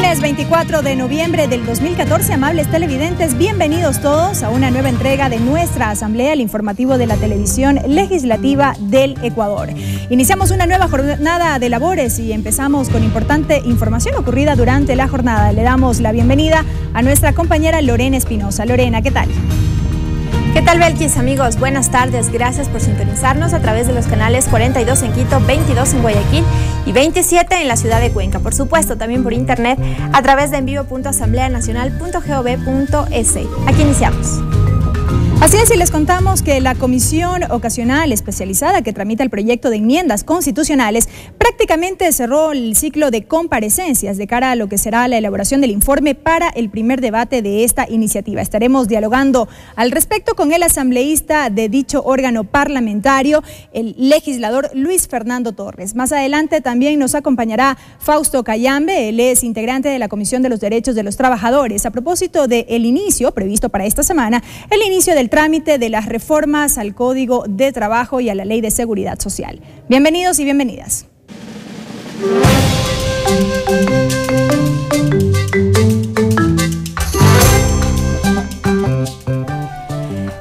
Lunes 24 de noviembre del 2014, amables televidentes, bienvenidos todos a una nueva entrega de nuestra asamblea, el informativo de la televisión legislativa del Ecuador. Iniciamos una nueva jornada de labores y empezamos con importante información ocurrida durante la jornada. Le damos la bienvenida a nuestra compañera Lorena Espinosa. Lorena, ¿qué tal? ¿Qué tal, Belkis? Amigos, buenas tardes. Gracias por sintonizarnos a través de los canales 42 en Quito, 22 en Guayaquil y 27 en la ciudad de Cuenca. Por supuesto, también por internet a través de envivo.asambleanacional.gov.es. Aquí iniciamos. Así es, y les contamos que la Comisión Ocasional Especializada que tramita el proyecto de enmiendas constitucionales prácticamente cerró el ciclo de comparecencias de cara a lo que será la elaboración del informe para el primer debate de esta iniciativa. Estaremos dialogando al respecto con el asambleísta de dicho órgano parlamentario, el legislador Luis Fernando Torres. Más adelante también nos acompañará Fausto Cayambe, él es integrante de la Comisión de los Derechos de los Trabajadores. A propósito del inicio previsto para esta semana, el inicio del trámite de las reformas al Código de Trabajo y a la Ley de Seguridad Social. Bienvenidos y bienvenidas.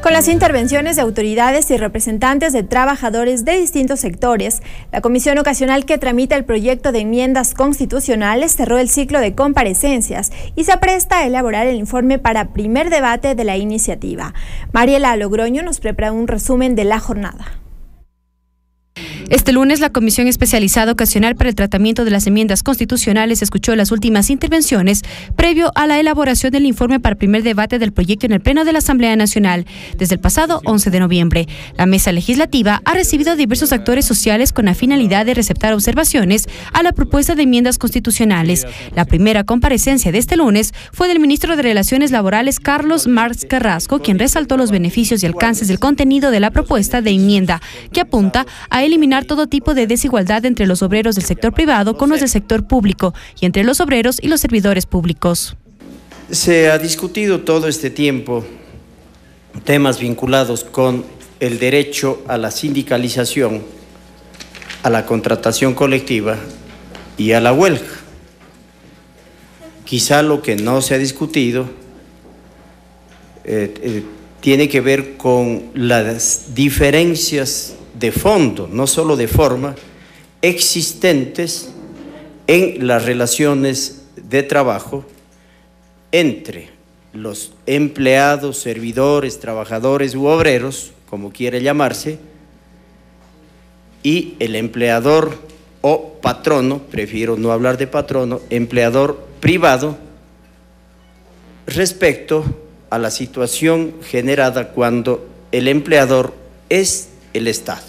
Con las intervenciones de autoridades y representantes de trabajadores de distintos sectores, la Comisión Ocasional que tramita el proyecto de enmiendas constitucionales cerró el ciclo de comparecencias y se apresta a elaborar el informe para primer debate de la iniciativa. Mariela Logroño nos prepara un resumen de la jornada. Este lunes, la Comisión Especializada Ocasional para el Tratamiento de las Enmiendas Constitucionales escuchó las últimas intervenciones previo a la elaboración del informe para el primer debate del proyecto en el Pleno de la Asamblea Nacional. Desde el pasado 11 de noviembre, la Mesa Legislativa ha recibido a diversos actores sociales con la finalidad de receptar observaciones a la propuesta de enmiendas constitucionales. La primera comparecencia de este lunes fue del ministro de Relaciones Laborales, Carlos Marx Carrasco, quien resaltó los beneficios y alcances del contenido de la propuesta de enmienda, que apunta a eliminar todo tipo de desigualdad entre los obreros del sector privado con los del sector público y entre los obreros y los servidores públicos. Se ha discutido todo este tiempo temas vinculados con el derecho a la sindicalización, a la contratación colectiva y a la huelga. Quizá lo que no se ha discutido tiene que ver con las diferencias de fondo, no solo de forma, existentes en las relaciones de trabajo entre los empleados, servidores, trabajadores u obreros, como quiere llamarse, y el empleador o patrono, prefiero no hablar de patrono, empleador privado, respecto a la situación generada cuando el empleador es el Estado.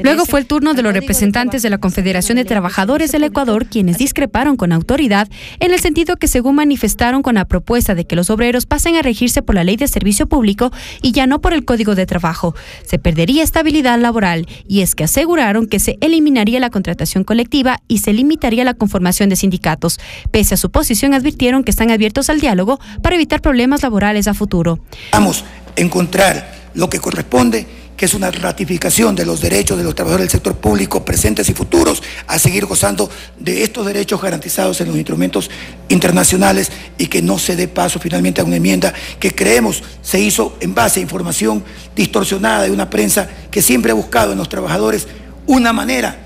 Luego fue el turno de los representantes de la Confederación de Trabajadores del Ecuador, quienes discreparon con autoridad en el sentido que, según manifestaron, con la propuesta de que los obreros pasen a regirse por la Ley de Servicio Público y ya no por el Código de Trabajo, se perdería estabilidad laboral, y es que aseguraron que se eliminaría la contratación colectiva y se limitaría la conformación de sindicatos. Pese a su posición, advirtieron que están abiertos al diálogo para evitar problemas laborales a futuro. Vamos a encontrar lo que corresponde, que es una ratificación de los derechos de los trabajadores del sector público presentes y futuros, a seguir gozando de estos derechos garantizados en los instrumentos internacionales, y que no se dé paso finalmente a una enmienda que creemos se hizo en base a información distorsionada de una prensa que siempre ha buscado en los trabajadores una manera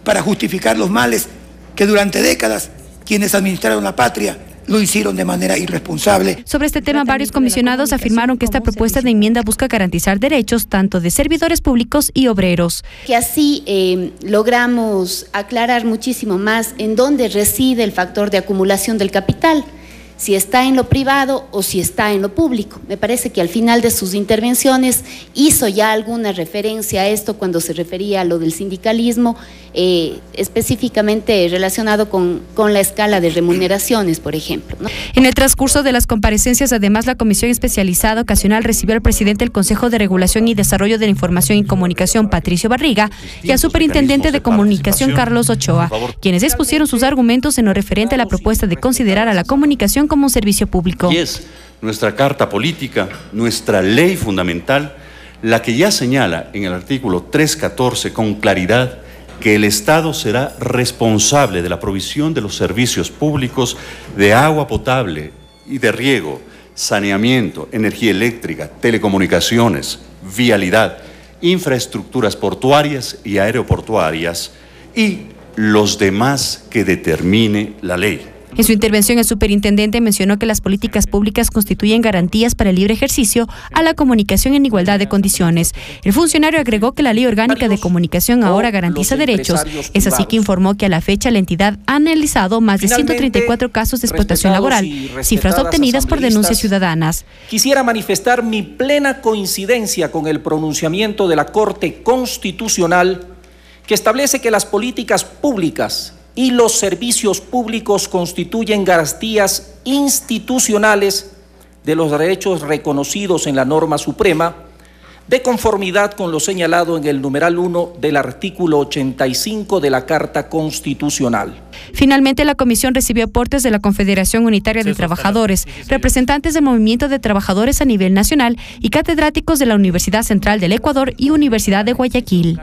para justificar los males que durante décadas quienes administraron la patria lo hicieron de manera irresponsable. Sobre este tema, varios comisionados afirmaron que esta propuesta de enmienda busca garantizar derechos tanto de servidores públicos y obreros. Que así logramos aclarar muchísimo más en dónde reside el factor de acumulación del capital, si está en lo privado o si está en lo público. Me parece que al final de sus intervenciones hizo ya alguna referencia a esto cuando se refería a lo del sindicalismo, específicamente relacionado con la escala de remuneraciones, por ejemplo, ¿no? En el transcurso de las comparecencias, además, la Comisión Especializada Ocasional recibió al presidente del Consejo de Regulación y Desarrollo de la Información y Comunicación, Patricio Barriga, y al superintendente de Comunicación, Carlos Ochoa, quienes expusieron sus argumentos en lo referente a la propuesta de considerar a la comunicación como un servicio público. Y es nuestra carta política, nuestra ley fundamental, la que ya señala en el artículo 314 con claridad que el Estado será responsable de la provisión de los servicios públicos de agua potable y de riego, saneamiento, energía eléctrica, telecomunicaciones, vialidad, infraestructuras portuarias y aeroportuarias y los demás que determine la ley. En su intervención, el superintendente mencionó que las políticas públicas constituyen garantías para el libre ejercicio a la comunicación en igualdad de condiciones. El funcionario agregó que la Ley Orgánica de Comunicación ahora garantiza derechos. Es así que informó que a la fecha la entidad ha analizado más de 134 casos de explotación laboral, cifras obtenidas por denuncias ciudadanas. Quisiera manifestar mi plena coincidencia con el pronunciamiento de la Corte Constitucional que establece que las políticas públicas y los servicios públicos constituyen garantías institucionales de los derechos reconocidos en la norma suprema, de conformidad con lo señalado en el numeral 1 del artículo 85 de la Carta Constitucional. Finalmente, la comisión recibió aportes de la Confederación Unitaria de Trabajadores, representantes del Movimiento de Trabajadores a nivel nacional y catedráticos de la Universidad Central del Ecuador y Universidad de Guayaquil.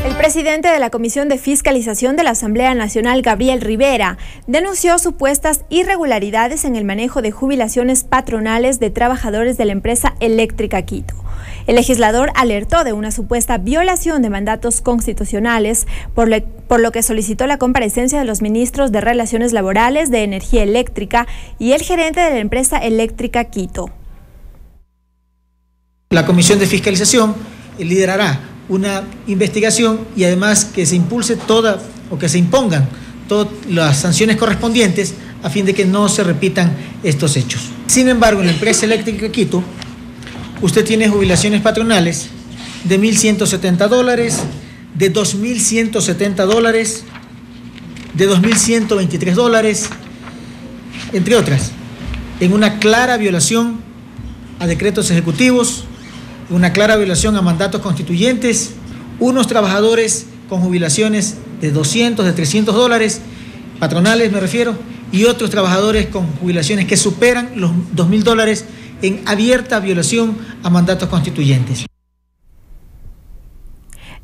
El presidente de la Comisión de Fiscalización de la Asamblea Nacional, Gabriel Rivera, denunció supuestas irregularidades en el manejo de jubilaciones patronales de trabajadores de la empresa eléctrica Quito. El legislador alertó de una supuesta violación de mandatos constitucionales, por lo que solicitó la comparecencia de los ministros de Relaciones Laborales, de Energía Eléctrica y el gerente de la empresa eléctrica Quito. La Comisión de Fiscalización liderará una investigación y además que se impulse que se impongan todas las sanciones correspondientes a fin de que no se repitan estos hechos. Sin embargo, en la empresa eléctrica Quito, usted tiene jubilaciones patronales de $1.170, de $2.170, de $2.123, entre otras, en una clara violación a decretos ejecutivos, una clara violación a mandatos constituyentes, unos trabajadores con jubilaciones de $200, de $300, patronales me refiero, y otros trabajadores con jubilaciones que superan los $2.000 en abierta violación a mandatos constituyentes.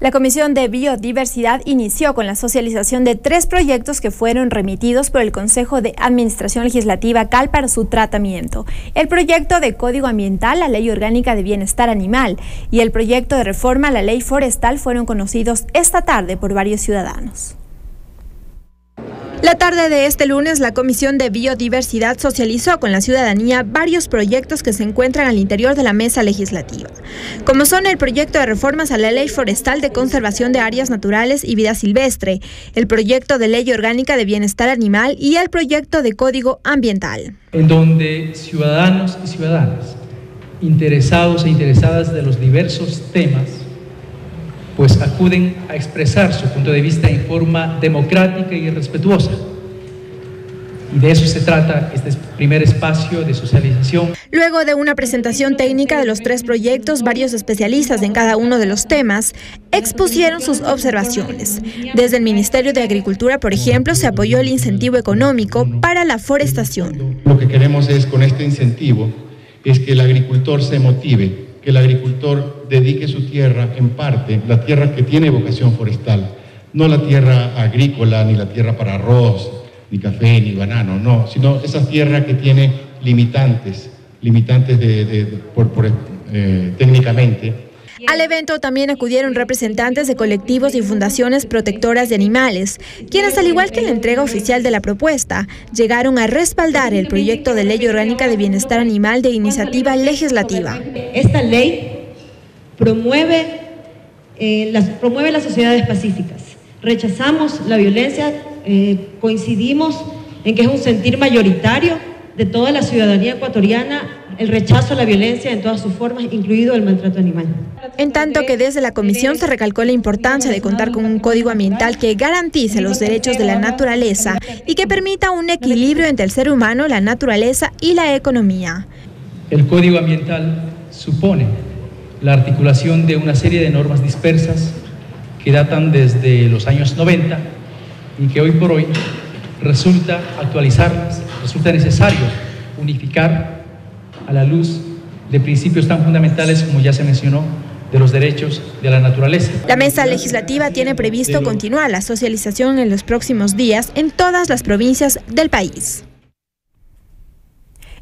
La Comisión de Biodiversidad inició con la socialización de 3 proyectos que fueron remitidos por el Consejo de Administración Legislativa CAL para su tratamiento. El proyecto de Código Ambiental, la Ley Orgánica de Bienestar Animal y el proyecto de reforma a la Ley Forestal fueron conocidos esta tarde por varios ciudadanos. La tarde de este lunes, la Comisión de Biodiversidad socializó con la ciudadanía varios proyectos que se encuentran al interior de la mesa legislativa, como son el proyecto de reformas a la Ley Forestal de Conservación de Áreas Naturales y Vida Silvestre, el proyecto de Ley Orgánica de Bienestar Animal y el proyecto de Código Ambiental. En donde ciudadanos y ciudadanas, interesados e interesadas de los diversos temas, pues acuden a expresar su punto de vista en forma democrática y respetuosa. Y de eso se trata este primer espacio de socialización. Luego de una presentación técnica de los 3 proyectos, varios especialistas en cada uno de los temas expusieron sus observaciones. Desde el Ministerio de Agricultura, por ejemplo, se apoyó el incentivo económico para la forestación. Lo que queremos es, con este incentivo, es que el agricultor se motive, que el agricultor dedique su tierra, en parte, la tierra que tiene vocación forestal, no la tierra agrícola, ni la tierra para arroz, ni café, ni banano, no, sino esa tierra que tiene limitantes técnicamente. Al evento también acudieron representantes de colectivos y fundaciones protectoras de animales, quienes, al igual que en la entrega oficial de la propuesta, llegaron a respaldar el proyecto de Ley Orgánica de Bienestar Animal de iniciativa legislativa. Esta ley promueve las sociedades pacíficas. Rechazamos la violencia, coincidimos en que es un sentir mayoritario de toda la ciudadanía ecuatoriana el rechazo a la violencia en todas sus formas, incluido el maltrato animal. En tanto que desde la comisión se recalcó la importancia de contar con un código ambiental que garantice los derechos de la naturaleza y que permita un equilibrio entre el ser humano, la naturaleza y la economía. El código ambiental supone la articulación de una serie de normas dispersas que datan desde los años 90 y que hoy por hoy resulta actualizarlas, resulta necesario unificar a la luz de principios tan fundamentales como ya se mencionó, de los derechos de la naturaleza. La mesa legislativa tiene previsto continuar la socialización en los próximos días en todas las provincias del país.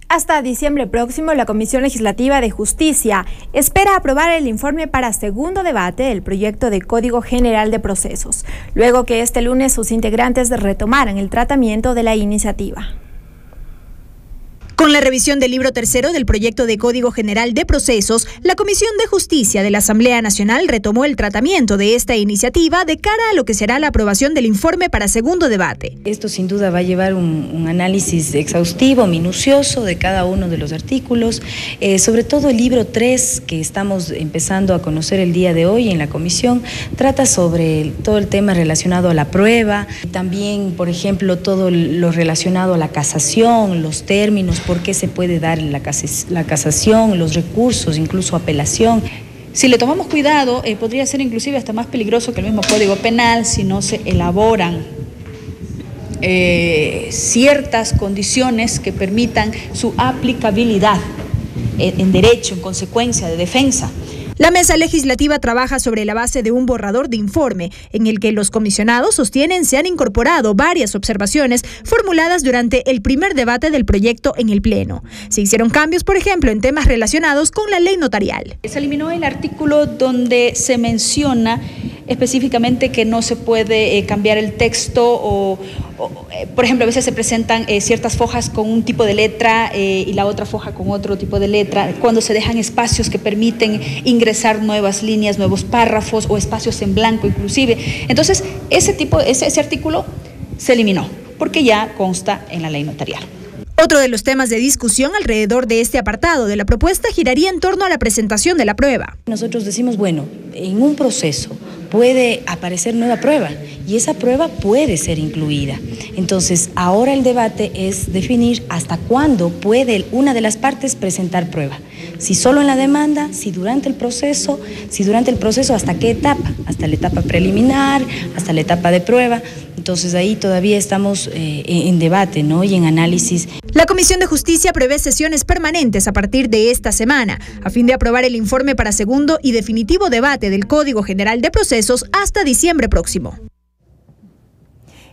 Hasta diciembre próximo, la Comisión Legislativa de Justicia espera aprobar el informe para segundo debate del proyecto de Código General de Procesos, luego que este lunes sus integrantes retomaran el tratamiento de la iniciativa. Con la revisión del libro tercero del proyecto de Código General de Procesos, la Comisión de Justicia de la Asamblea Nacional retomó el tratamiento de esta iniciativa de cara a lo que será la aprobación del informe para segundo debate. Esto sin duda va a llevar un análisis exhaustivo, minucioso de cada uno de los artículos, sobre todo el libro 3 que estamos empezando a conocer el día de hoy en la comisión, trata sobre todo el tema relacionado a la prueba, también por ejemplo todo lo relacionado a la casación, los términos, por qué se puede dar la casación, los recursos, incluso apelación. Si le tomamos cuidado, podría ser inclusive hasta más peligroso que el mismo Código Penal si no se elaboran ciertas condiciones que permitan su aplicabilidad en derecho, en consecuencia de defensa. La mesa legislativa trabaja sobre la base de un borrador de informe en el que los comisionados sostienen se han incorporado varias observaciones formuladas durante el primer debate del proyecto en el Pleno. Se hicieron cambios, por ejemplo, en temas relacionados con la ley notarial. Se eliminó el artículo donde se menciona específicamente que no se puede cambiar el texto por ejemplo, a veces se presentan ciertas fojas con un tipo de letra y la otra foja con otro tipo de letra, cuando se dejan espacios que permiten ingresar nuevas líneas, nuevos párrafos o espacios en blanco inclusive. Entonces, ese artículo se eliminó porque ya consta en la ley notarial. Otro de los temas de discusión alrededor de este apartado de la propuesta giraría en torno a la presentación de la prueba. Nosotros decimos, bueno, en un proceso puede aparecer nueva prueba y esa prueba puede ser incluida. Entonces, ahora el debate es definir hasta cuándo puede una de las partes presentar prueba. Si solo en la demanda, si durante el proceso, hasta qué etapa, hasta la etapa preliminar, hasta la etapa de prueba. Entonces ahí todavía estamos en debate, ¿no? Y en análisis. La Comisión de Justicia prevé sesiones permanentes a partir de esta semana, a fin de aprobar el informe para segundo y definitivo debate del Código General de Procesos hasta diciembre próximo.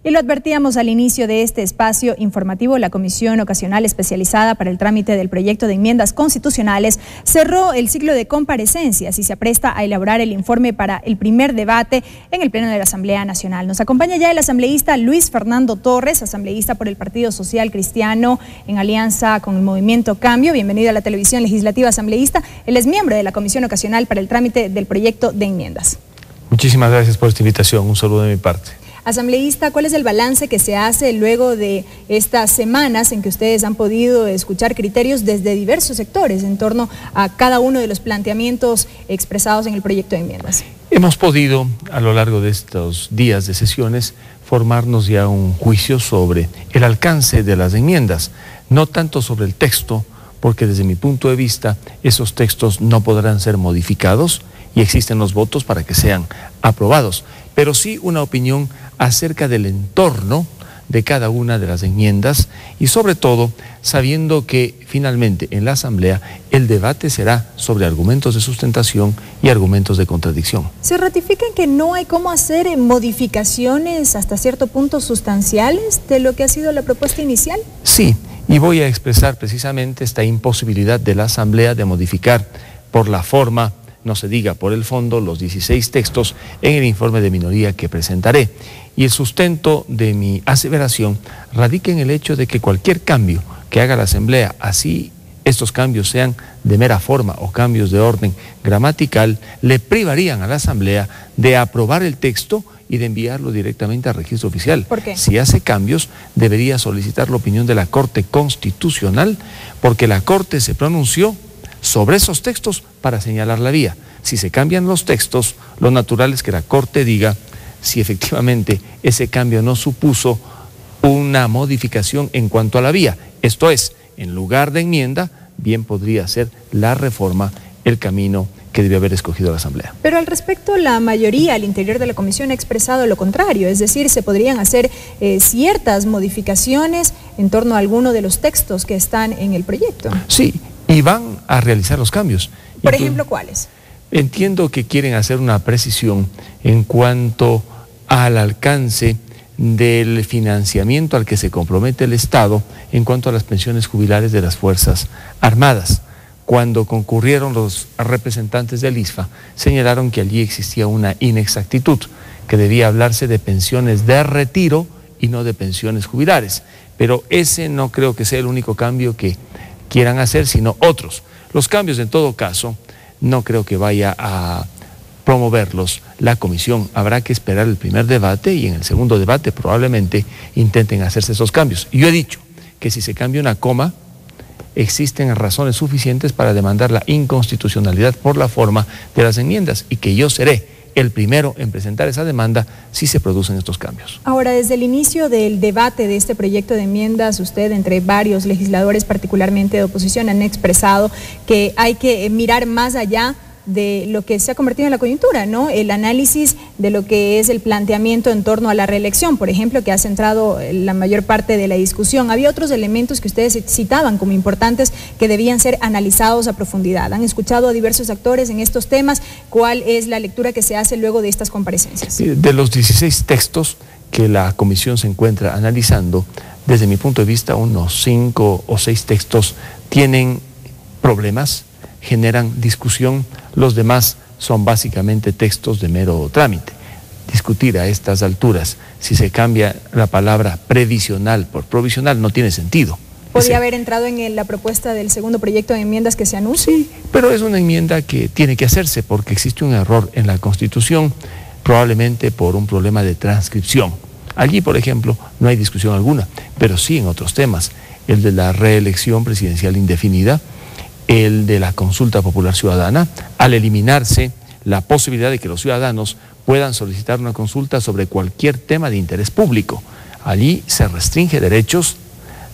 Y lo advertíamos al inicio de este espacio informativo, la Comisión Ocasional Especializada para el Trámite del Proyecto de Enmiendas Constitucionales cerró el ciclo de comparecencias y se apresta a elaborar el informe para el primer debate en el Pleno de la Asamblea Nacional. Nos acompaña ya el asambleísta Luis Fernando Torres, asambleísta por el Partido Social Cristiano en alianza con el Movimiento Cambio. Bienvenido a la televisión legislativa, asambleísta. Él es miembro de la Comisión Ocasional para el Trámite del Proyecto de Enmiendas. Muchísimas gracias por esta invitación. Un saludo de mi parte. Asambleísta, ¿cuál es el balance que se hace luego de estas semanas en que ustedes han podido escuchar criterios desde diversos sectores en torno a cada uno de los planteamientos expresados en el proyecto de enmiendas? Hemos podido, a lo largo de estos días de sesiones, formarnos ya un juicio sobre el alcance de las enmiendas, no tanto sobre el texto, porque desde mi punto de vista esos textos no podrán ser modificados y existen los votos para que sean aprobados, pero sí una opinión acerca del entorno de cada una de las enmiendas y sobre todo sabiendo que finalmente en la Asamblea el debate será sobre argumentos de sustentación y argumentos de contradicción. ¿Se ratifica en que no hay cómo hacer modificaciones hasta cierto punto sustanciales de lo que ha sido la propuesta inicial? Sí, y voy a expresar precisamente esta imposibilidad de la Asamblea de modificar por la forma, no se diga por el fondo, los 16 textos en el informe de minoría que presentaré. Y el sustento de mi aseveración radica en el hecho de que cualquier cambio que haga la Asamblea, así estos cambios sean de mera forma o cambios de orden gramatical, le privarían a la Asamblea de aprobar el texto y de enviarlo directamente al registro oficial. ¿Por qué? Si hace cambios, debería solicitar la opinión de la Corte Constitucional, porque la Corte se pronunció sobre esos textos para señalar la vía. Si se cambian los textos, lo natural es que la Corte diga si efectivamente ese cambio no supuso una modificación en cuanto a la vía. Esto es, en lugar de enmienda, bien podría ser la reforma el camino que debió haber escogido la Asamblea. Pero al respecto, la mayoría al interior de la comisión ha expresado lo contrario, es decir, se podrían hacer ciertas modificaciones en torno a alguno de los textos que están en el proyecto. Sí, y van a realizar los cambios. Por ejemplo, ¿cuáles? Entiendo que quieren hacer una precisión en cuanto al alcance del financiamiento al que se compromete el Estado en cuanto a las pensiones jubilares de las Fuerzas Armadas. Cuando concurrieron los representantes del ISFA, señalaron que allí existía una inexactitud, que debía hablarse de pensiones de retiro y no de pensiones jubilares. Pero ese no creo que sea el único cambio que quieran hacer, sino otros. Los cambios, en todo caso, no creo que vaya a promoverlos la comisión. Habrá que esperar el primer debate y en el segundo debate probablemente intenten hacerse esos cambios. Yo he dicho que si se cambia una coma, existen razones suficientes para demandar la inconstitucionalidad por la forma de las enmiendas y que yo seré el primero en presentar esa demanda si se producen estos cambios. Ahora, desde el inicio del debate de este proyecto de enmiendas, usted, entre varios legisladores, particularmente de oposición, han expresado que hay que mirar más allá de lo que se ha convertido en la coyuntura, ¿no? El análisis de lo que es el planteamiento en torno a la reelección, por ejemplo, que ha centrado la mayor parte de la discusión. Había otros elementos que ustedes citaban como importantes que debían ser analizados a profundidad. Han escuchado a diversos actores en estos temas. ¿Cuál es la lectura que se hace luego de estas comparecencias? De los 16 textos que la comisión se encuentra analizando, desde mi punto de vista, unos 5 o 6 textos tienen problemas, generan discusión, los demás son básicamente textos de mero trámite. Discutir a estas alturas si se cambia la palabra previsional por provisional no tiene sentido. ¿Podría haber entrado en la propuesta del segundo proyecto de enmiendas que se anuncia? Sí, pero es una enmienda que tiene que hacerse porque existe un error en la Constitución, probablemente por un problema de transcripción. Allí, por ejemplo, no hay discusión alguna, pero sí en otros temas, el de la reelección presidencial indefinida, el de la consulta popular ciudadana, al eliminarse la posibilidad de que los ciudadanos puedan solicitar una consulta sobre cualquier tema de interés público. Allí se restringe derechos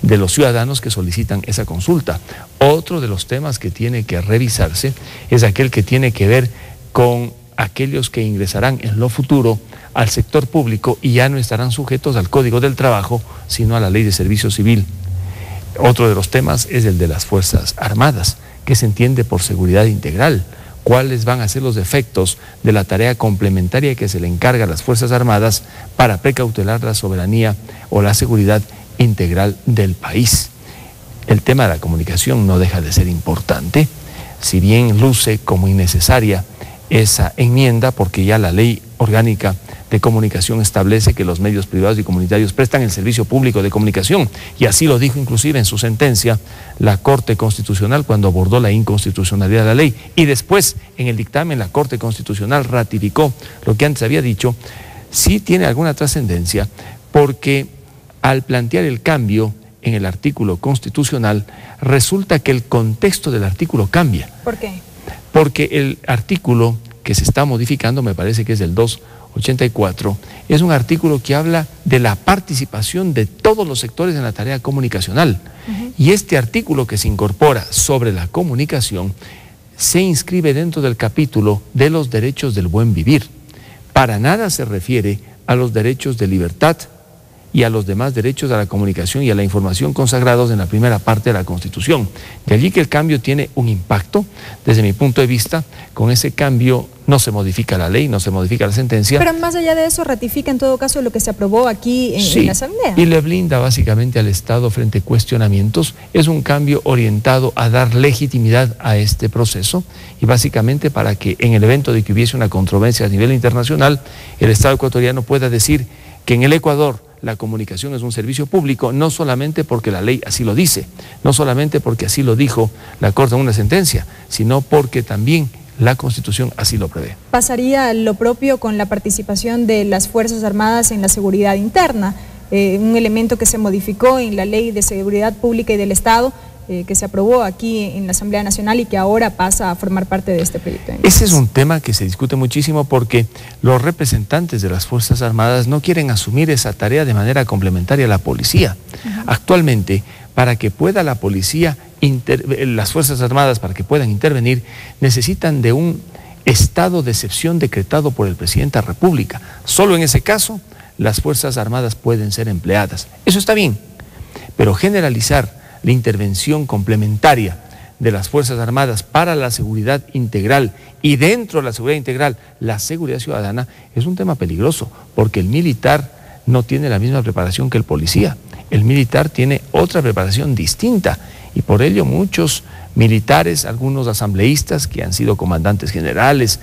de los ciudadanos que solicitan esa consulta. Otro de los temas que tiene que revisarse es aquel que tiene que ver con aquellos que ingresarán en lo futuro al sector público y ya no estarán sujetos al Código del Trabajo, sino a la Ley de Servicio Civil. Otro de los temas es el de las Fuerzas Armadas, que se entiende por seguridad integral. ¿Cuáles van a ser los efectos de la tarea complementaria que se le encarga a las Fuerzas Armadas para precautelar la soberanía o la seguridad integral del país? El tema de la comunicación no deja de ser importante, si bien luce como innecesaria esa enmienda, porque ya la Ley Orgánica de Comunicación establece que los medios privados y comunitarios prestan el servicio público de comunicación, y así lo dijo inclusive en su sentencia la Corte Constitucional cuando abordó la inconstitucionalidad de la ley, y después en el dictamen la Corte Constitucional ratificó lo que antes había dicho. Sí tiene alguna trascendencia porque al plantear el cambio en el artículo constitucional resulta que el contexto del artículo cambia. ¿Por qué? Porque el artículo que se está modificando, me parece que es el 284, es un artículo que habla de la participación de todos los sectores en la tarea comunicacional. Y este artículo que se incorpora sobre la comunicación se inscribe dentro del capítulo de los derechos del buen vivir. Para nada se refiere a los derechos de libertad y a los demás derechos a la comunicación y a la información consagrados en la primera parte de la Constitución. De allí que el cambio tiene un impacto, desde mi punto de vista. Con ese cambio no se modifica la ley, no se modifica la sentencia. Pero más allá de eso, ratifica en todo caso lo que se aprobó aquí en la Asamblea. Y le blinda básicamente al Estado frente a cuestionamientos. Es un cambio orientado a dar legitimidad a este proceso y básicamente para que en el evento de que hubiese una controversia a nivel internacional, el Estado ecuatoriano pueda decir que en el Ecuador la comunicación es un servicio público, no solamente porque la ley así lo dice, no solamente porque así lo dijo la Corte en una sentencia, sino porque también la Constitución así lo prevé. ¿Pasaría lo propio con la participación de las Fuerzas Armadas en la seguridad interna? Un elemento que se modificó en la Ley de Seguridad Pública y del Estado, que se aprobó aquí en la Asamblea Nacional y que ahora pasa a formar parte de este proyecto. Ese es un tema que se discute muchísimo porque los representantes de las Fuerzas Armadas no quieren asumir esa tarea de manera complementaria a la policía. Actualmente, para que pueda la policía, las Fuerzas Armadas, para que puedan intervenir, necesitan de un estado de excepción decretado por el presidente de la República. Solo en ese caso las Fuerzas Armadas pueden ser empleadas. Eso está bien, pero generalizar la intervención complementaria de las Fuerzas Armadas para la seguridad integral y dentro de la seguridad integral la seguridad ciudadana es un tema peligroso, porque el militar no tiene la misma preparación que el policía. El militar tiene otra preparación distinta y por ello muchos militares, algunos asambleístas que han sido comandantes generales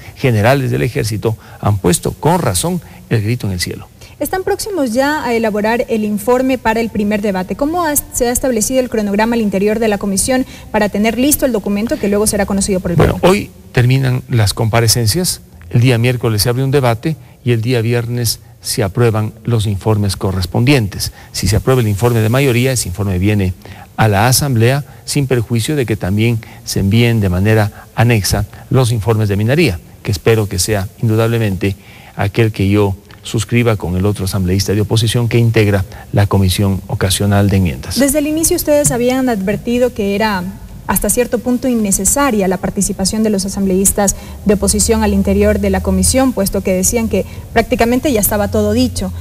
del ejército, han puesto con razón el grito en el cielo. Están próximos ya a elaborar el informe para el primer debate. ¿Cómo se ha establecido el cronograma al interior de la comisión para tener listo el documento que luego será conocido por el Pleno? Bueno, hoy terminan las comparecencias, el día miércoles se abre un debate y el día viernes se aprueban los informes correspondientes. Si se aprueba el informe de mayoría, ese informe viene a la Asamblea sin perjuicio de que también se envíen de manera anexa los informes de minoría, que espero que sea indudablemente aquel que yo suscriba con el otro asambleísta de oposición que integra la Comisión Ocasional de Enmiendas. Desde el inicio ustedes habían advertido que era hasta cierto punto innecesaria la participación de los asambleístas de oposición al interior de la comisión, puesto que decían que prácticamente ya estaba todo dicho.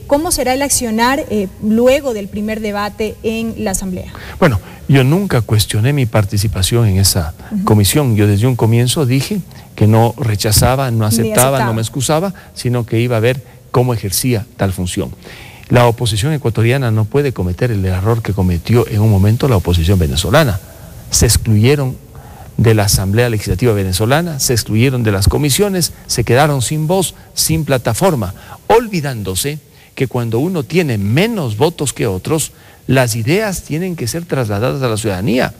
¿Cómo será el accionar luego del primer debate en la Asamblea? Bueno, yo nunca cuestioné mi participación en esa comisión. Yo desde un comienzo dije que no rechazaba, no aceptaba, no me excusaba, sino que iba a ver cómo ejercía tal función. La oposición ecuatoriana no puede cometer el error que cometió en un momento la oposición venezolana. Se excluyeron de la Asamblea Legislativa venezolana, se excluyeron de las comisiones, se quedaron sin voz, sin plataforma, olvidándose que cuando uno tiene menos votos que otros, las ideas tienen que ser trasladadas a la ciudadanía.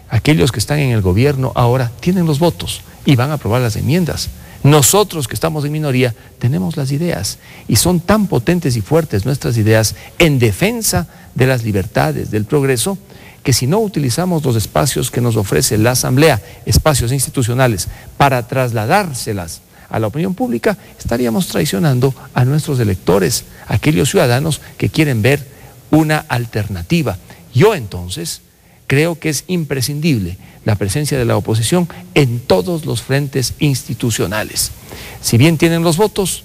Aquellos que están en el gobierno ahora tienen los votos y van a aprobar las enmiendas. Nosotros que estamos en minoría tenemos las ideas y son tan potentes y fuertes nuestras ideas en defensa de las libertades, del progreso, que si no utilizamos los espacios que nos ofrece la Asamblea, espacios institucionales, para trasladárselas a la opinión pública, estaríamos traicionando a nuestros electores, aquellos ciudadanos que quieren ver una alternativa. Yo entonces creo que es imprescindible la presencia de la oposición en todos los frentes institucionales. Si bien tienen los votos,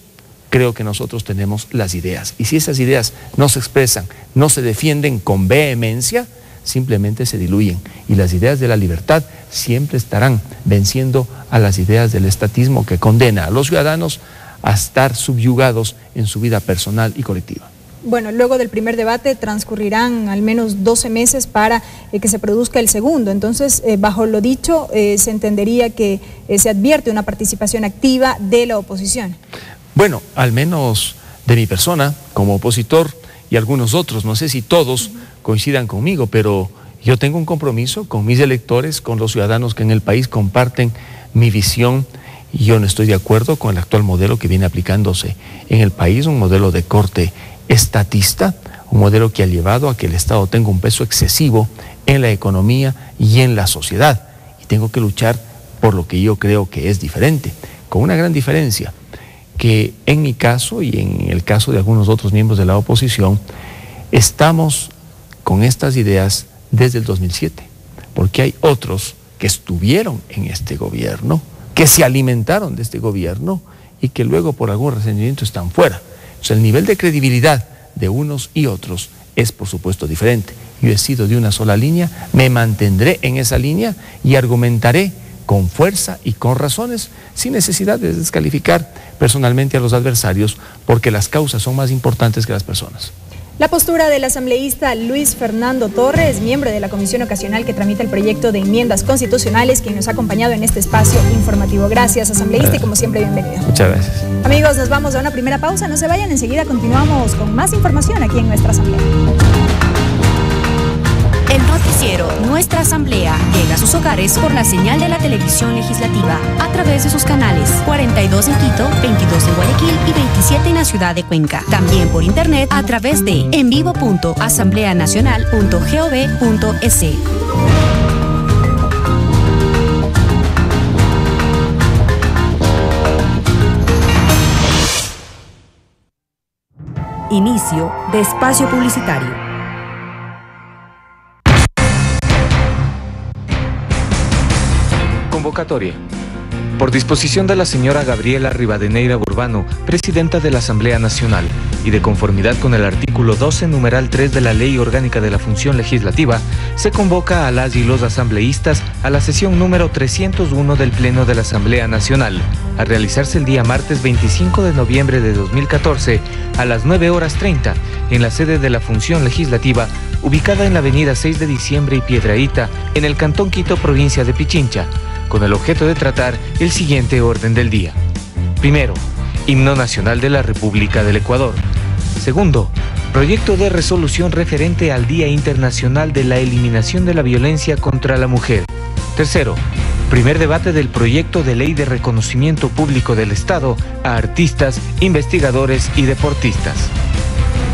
creo que nosotros tenemos las ideas. Y si esas ideas no se expresan, no se defienden con vehemencia, simplemente se diluyen. Y las ideas de la libertad siempre estarán venciendo a las ideas del estatismo que condena a los ciudadanos a estar subyugados en su vida personal y colectiva. Bueno, luego del primer debate transcurrirán al menos 12 meses para que se produzca el segundo. Entonces, bajo lo dicho, se entendería que se advierte una participación activa de la oposición. Bueno, al menos de mi persona como opositor y algunos otros, no sé si todos coincidan conmigo, pero yo tengo un compromiso con mis electores, con los ciudadanos que en el país comparten mi visión, y yo no estoy de acuerdo con el actual modelo que viene aplicándose en el país, un modelo de corte estatista, un modelo que ha llevado a que el Estado tenga un peso excesivo en la economía y en la sociedad, y tengo que luchar por lo que yo creo que es diferente, con una gran diferencia, que en mi caso y en el caso de algunos otros miembros de la oposición, estamos con estas ideas desde el 2007, porque hay otros que estuvieron en este gobierno, que se alimentaron de este gobierno y que luego por algún resentimiento están fuera. O sea, el nivel de credibilidad de unos y otros es por supuesto diferente. Yo he sido de una sola línea, me mantendré en esa línea y argumentaré con fuerza y con razones, sin necesidad de descalificar personalmente a los adversarios, porque las causas son más importantes que las personas. La postura del asambleísta Luis Fernando Torres, miembro de la Comisión Ocasional que tramita el proyecto de enmiendas constitucionales, quien nos ha acompañado en este espacio informativo. Gracias, asambleísta, y como siempre, bienvenido. Muchas gracias. Amigos, nos vamos a una primera pausa. No se vayan, enseguida continuamos con más información aquí en nuestra asamblea. El noticiero Nuestra Asamblea llega a sus hogares por la señal de la televisión legislativa a través de sus canales 42 en Quito, 22 en Guayaquil y 27 en la ciudad de Cuenca. También por internet a través de envivo.asambleanacional.gov.es. Inicio de espacio publicitario. Convocatoria. Por disposición de la señora Gabriela Rivadeneira Burbano, presidenta de la Asamblea Nacional, y de conformidad con el artículo 12, numeral 3 de la Ley Orgánica de la Función Legislativa, se convoca a las y los asambleístas a la sesión número 301 del Pleno de la Asamblea Nacional, a realizarse el día martes 25 de noviembre de 2014 a las 9:30 en la sede de la Función Legislativa, ubicada en la avenida 6 de Diciembre y Piedrahíta, en el Cantón Quito, provincia de Pichincha, con el objeto de tratar el siguiente orden del día. Primero, Himno Nacional de la República del Ecuador. Segundo, proyecto de resolución referente al Día Internacional de la Eliminación de la Violencia contra la Mujer. Tercero, primer debate del proyecto de ley de reconocimiento público del Estado a artistas, investigadores y deportistas.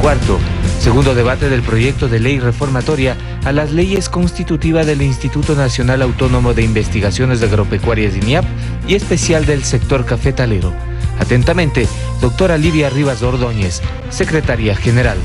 Cuarto, segundo debate del proyecto de ley reformatoria a las leyes constitutivas del Instituto Nacional Autónomo de Investigaciones Agropecuarias INIAP y especial del sector cafetalero. Atentamente, doctora Livia Rivas Ordóñez, secretaria general.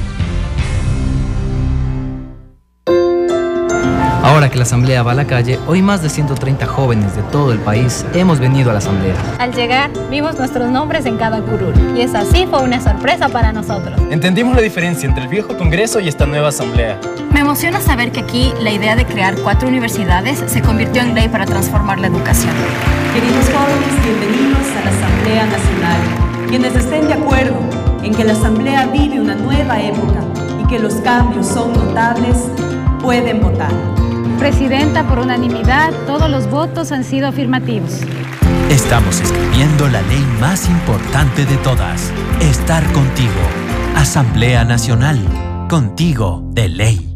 Ahora que la Asamblea va a la calle, hoy más de 130 jóvenes de todo el país hemos venido a la Asamblea. Al llegar, vimos nuestros nombres en cada curul, y esa sí fue una sorpresa para nosotros. Entendimos la diferencia entre el viejo Congreso y esta nueva Asamblea. Me emociona saber que aquí la idea de crear 4 universidades se convirtió en ley para transformar la educación. Queridos jóvenes, bienvenidos a la Asamblea Nacional. Quienes estén de acuerdo en que la Asamblea vive una nueva época y que los cambios son notables, pueden votar. Presidenta, por unanimidad, todos los votos han sido afirmativos. Estamos escribiendo la ley más importante de todas. Estar contigo. Asamblea Nacional. Contigo de ley.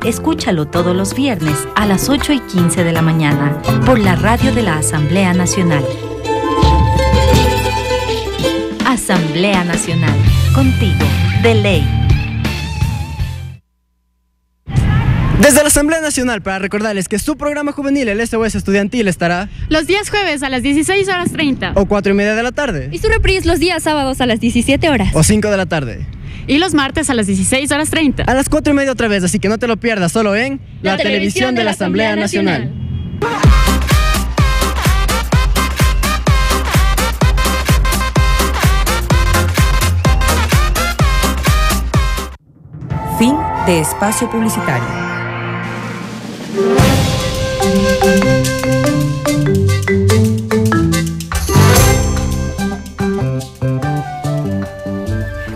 Escúchalo todos los viernes a las 8:15 de la mañana por la radio de la Asamblea Nacional. Asamblea Nacional. Contigo de ley. Desde la Asamblea Nacional, para recordarles que su programa juvenil, el SOS Estudiantil, estará los días jueves a las 16:30 o 4:30 de la tarde, y su reprise los días sábados a las 17 horas o 5 de la tarde, y los martes a las 16:30 a las 4:30 otra vez, así que no te lo pierdas, solo en la televisión de la Asamblea Nacional. Fin de espacio publicitario.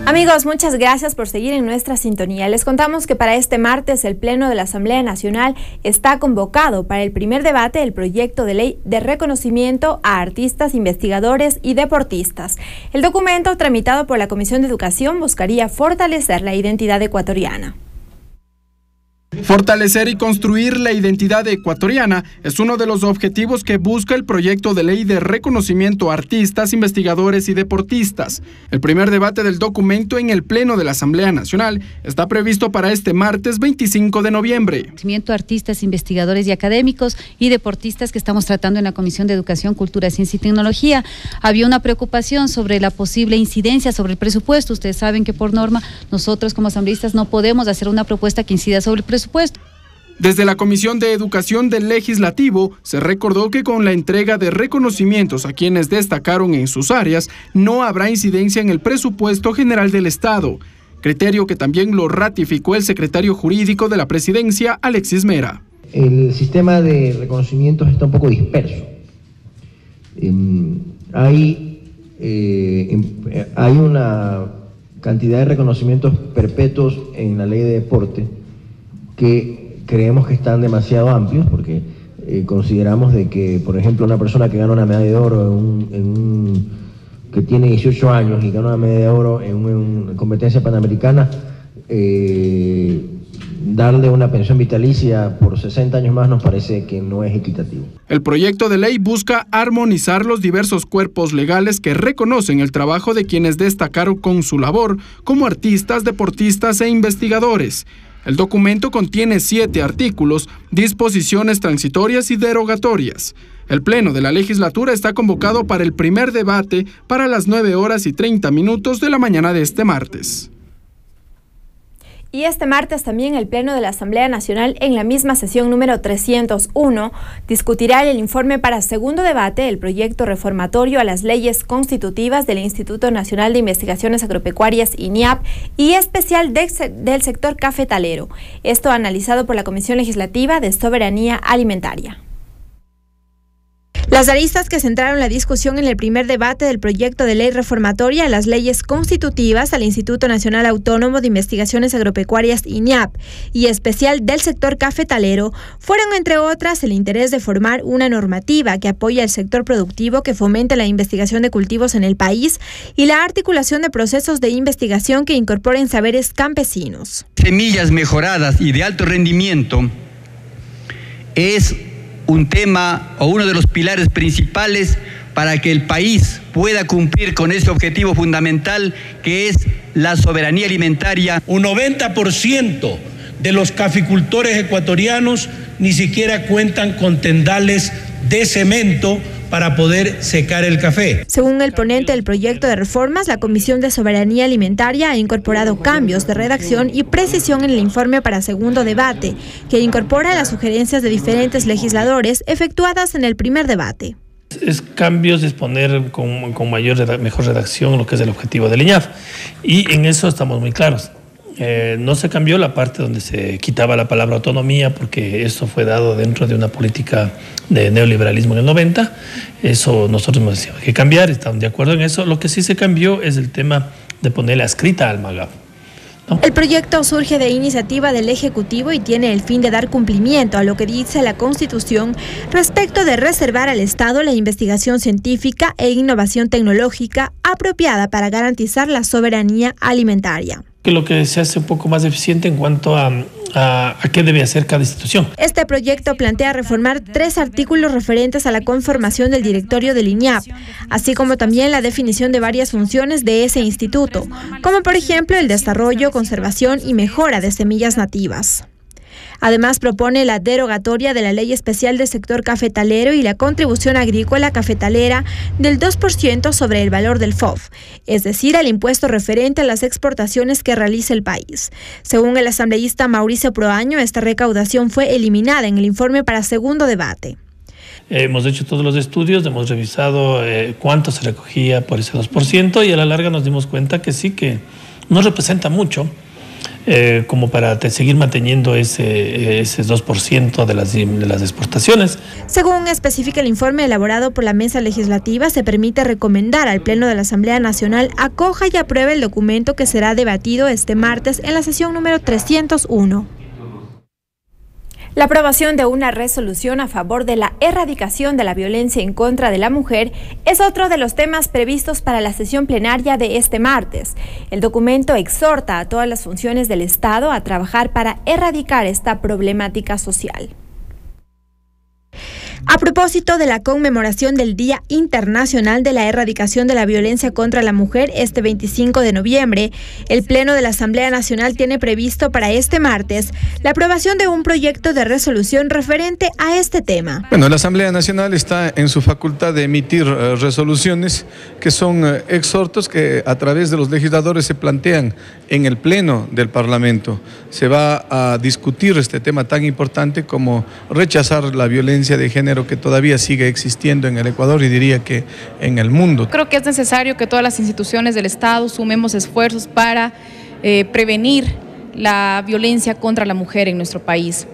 Amigos, muchas gracias por seguir en nuestra sintonía. Les contamos que para este martes el Pleno de la Asamblea Nacional está convocado para el primer debate del proyecto de ley de reconocimiento a artistas, investigadores y deportistas. El documento tramitado por la Comisión de Educación buscaría fortalecer la identidad ecuatoriana. Fortalecer y construir la identidad ecuatoriana es uno de los objetivos que busca el proyecto de ley de reconocimiento a artistas, investigadores y deportistas. El primer debate del documento en el Pleno de la Asamblea Nacional está previsto para este martes 25 de noviembre. Reconocimiento a artistas, investigadores y académicos y deportistas que estamos tratando en la Comisión de Educación, Cultura, Ciencia y Tecnología. Había una preocupación sobre la posible incidencia sobre el presupuesto. Ustedes saben que por norma nosotros como asambleístas no podemos hacer una propuesta que incida sobre el presupuesto. Desde la Comisión de Educación del Legislativo se recordó que con la entrega de reconocimientos a quienes destacaron en sus áreas no habrá incidencia en el presupuesto general del Estado, criterio que también lo ratificó el secretario jurídico de la Presidencia, Alexis Mera. El sistema de reconocimientos está un poco disperso. Hay una cantidad de reconocimientos perpetuos en la ley de deporte que creemos que están demasiado amplios, porque consideramos de que, por ejemplo, una persona que gana una medalla de oro que tiene 18 años y gana una medalla de oro en una competencia panamericana, darle una pensión vitalicia por 60 años más nos parece que no es equitativo. El proyecto de ley busca armonizar los diversos cuerpos legales que reconocen el trabajo de quienes destacaron con su labor como artistas, deportistas e investigadores. El documento contiene 7 artículos, disposiciones transitorias y derogatorias. El Pleno de la Legislatura está convocado para el primer debate para las 9:30 de la mañana de este martes. Y este martes también el Pleno de la Asamblea Nacional, en la misma sesión número 301, discutirá el informe para segundo debate del proyecto reformatorio a las leyes constitutivas del Instituto Nacional de Investigaciones Agropecuarias, INIAP, y especial del sector cafetalero. Esto analizado por la Comisión Legislativa de Soberanía Alimentaria. Las aristas que centraron la discusión en el primer debate del proyecto de ley reformatoria a las leyes constitutivas al Instituto Nacional Autónomo de Investigaciones Agropecuarias, INIAP, y especial del sector cafetalero, fueron, entre otras, el interés de formar una normativa que apoye al sector productivo, que fomente la investigación de cultivos en el país, y la articulación de procesos de investigación que incorporen saberes campesinos. Semillas mejoradas y de alto rendimiento es un tema o uno de los pilares principales para que el país pueda cumplir con ese objetivo fundamental que es la soberanía alimentaria. Un 90% de los caficultores ecuatorianos ni siquiera cuentan con tendales de cemento para poder secar el café. Según el ponente del proyecto de reformas, la Comisión de Soberanía Alimentaria ha incorporado cambios de redacción y precisión en el informe para segundo debate, que incorpora las sugerencias de diferentes legisladores efectuadas en el primer debate. Es cambios de exponer con mejor redacción lo que es el objetivo del INIAP, y en eso estamos muy claros. No se cambió la parte donde se quitaba la palabra autonomía, porque eso fue dado dentro de una política de neoliberalismo en el 90. Eso nosotros hemos decidido que cambiar, estamos de acuerdo en eso. Lo que sí se cambió es el tema de ponerle adscrita al MAGAF, ¿no? El proyecto surge de iniciativa del Ejecutivo y tiene el fin de dar cumplimiento a lo que dice la Constitución respecto de reservar al Estado la investigación científica e innovación tecnológica apropiada para garantizar la soberanía alimentaria. Que lo que se hace un poco más eficiente en cuanto a qué debe hacer cada institución. Este proyecto plantea reformar 3 artículos referentes a la conformación del directorio del INIAP, así como también la definición de varias funciones de ese instituto, como por ejemplo el desarrollo, conservación y mejora de semillas nativas. Además, propone la derogatoria de la Ley Especial del Sector Cafetalero y la contribución agrícola cafetalera del 2% sobre el valor del FOF, es decir, el impuesto referente a las exportaciones que realiza el país. Según el asambleísta Mauricio Proaño, esta recaudación fue eliminada en el informe para segundo debate. Hemos hecho todos los estudios, hemos revisado cuánto se recogía por ese 2%, y a la larga nos dimos cuenta que sí, que no representa mucho, como para seguir manteniendo ese 2% de las exportaciones. Según especifica el informe elaborado por la Mesa Legislativa, se permite recomendar al Pleno de la Asamblea Nacional acoja y apruebe el documento que será debatido este martes en la sesión número 301. La aprobación de una resolución a favor de la erradicación de la violencia en contra de la mujer es otro de los temas previstos para la sesión plenaria de este martes. El documento exhorta a todas las funciones del Estado a trabajar para erradicar esta problemática social. A propósito de la conmemoración del Día Internacional de la Erradicación de la Violencia contra la Mujer este 25 de noviembre, el Pleno de la Asamblea Nacional tiene previsto para este martes la aprobación de un proyecto de resolución referente a este tema. Bueno, la Asamblea Nacional está en su facultad de emitir resoluciones que son exhortos que a través de los legisladores se plantean en el Pleno del Parlamento. Se va a discutir este tema tan importante como rechazar la violencia de género que todavía sigue existiendo en el Ecuador y diría que en el mundo. Creo que es necesario que todas las instituciones del Estado sumemos esfuerzos para prevenir la violencia contra la mujer en nuestro país.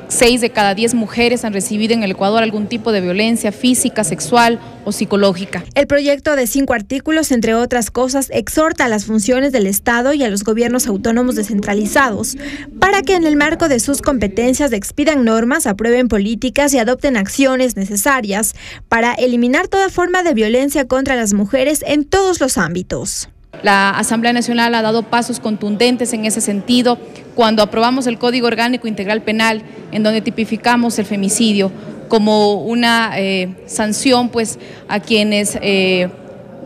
6 de cada 10 mujeres han recibido en el Ecuador algún tipo de violencia física, sexual o psicológica. El proyecto de 5 artículos, entre otras cosas, exhorta a las funciones del Estado y a los gobiernos autónomos descentralizados para que en el marco de sus competencias expidan normas, aprueben políticas y adopten acciones necesarias para eliminar toda forma de violencia contra las mujeres en todos los ámbitos. La Asamblea Nacional ha dado pasos contundentes en ese sentido cuando aprobamos el Código Orgánico Integral Penal, en donde tipificamos el femicidio como una sanción pues, a quienes